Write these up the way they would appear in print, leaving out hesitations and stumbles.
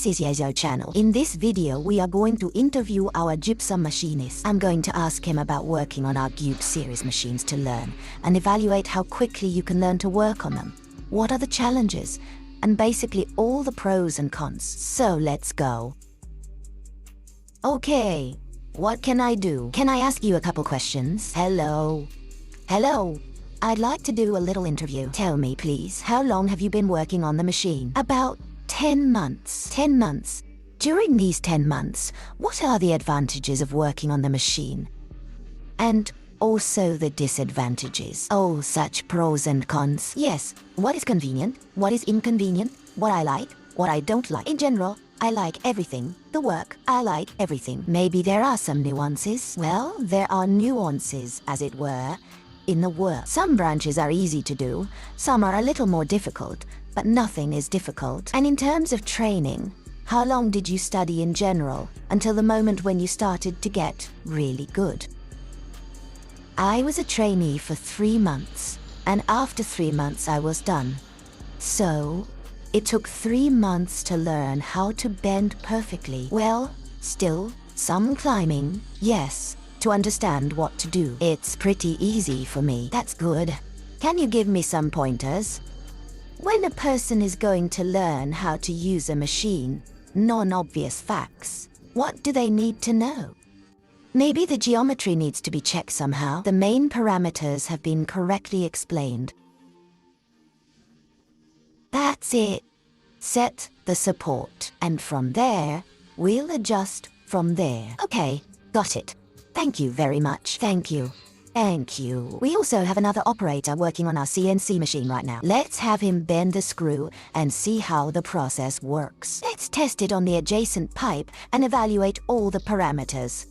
this is EZSO channel. In this video, we are going to interview our gypsum machinist. I'm going to ask him about working on our Cube series machines to learn and evaluate how quickly you can learn to work on them. What are the challenges? And basically all the pros and cons. So let's go. Okay, what can I do? Can I ask you a couple questions? Hello. I'd like to do a little interview. Tell me, please, how long have you been working on the machine? About 10 months. 10 months. During these 10 months, what are the advantages of working on the machine? And also the disadvantages. Oh, such pros and cons. Yes, what is convenient? What is inconvenient? What I like? What I don't like? In general, I like everything. The work, I like everything. Maybe there are some nuances. Well, there are nuances, as it were, in the work. Some branches are easy to do, some are a little more difficult, but nothing is difficult. And in terms of training, how long did you study in general until the moment when you started to get really good? I was a trainee for 3 months, and after 3 months I was done. So, it took 3 months to learn how to bend perfectly. Well, still, some climbing, yes, to understand what to do. It's pretty easy for me. That's good. Can you give me some pointers? When a person is going to learn how to use a machine, non-obvious facts, what do they need to know? Maybe the geometry needs to be checked somehow. The main parameters have been correctly explained. That's it. Set the support, and from there, we'll adjust from there. Okay, got it. Thank you very much. Thank you. Thank you. We also have another operator working on our CNC machine right now. Let's have him bend the screw and see how the process works. Let's test it on the adjacent pipe and evaluate all the parameters.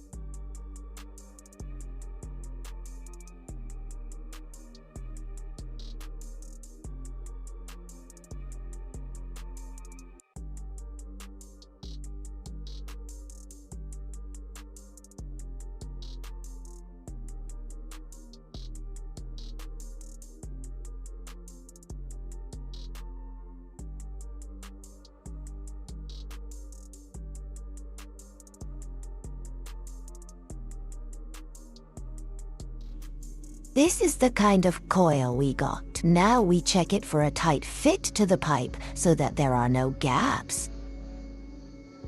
This is the kind of coil we got. Now we check it for a tight fit to the pipe so that there are no gaps.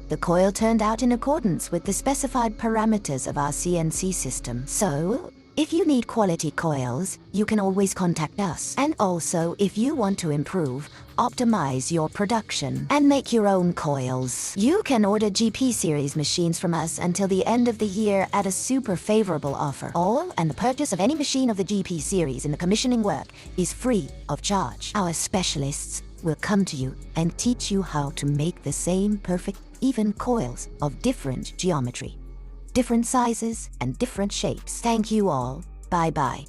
The coil turned out in accordance with the specified parameters of our CNC system. So, if you need quality coils, you can always contact us. And also, if you want to improve, optimize your production, and make your own coils, you can order GP series machines from us until the end of the year at a super favorable offer. All and the purchase of any machine of the GP series in the commissioning work is free of charge. Our specialists will come to you and teach you how to make the same perfect, even coils of different geometry, different sizes, and different shapes. Thank you all. Bye-bye.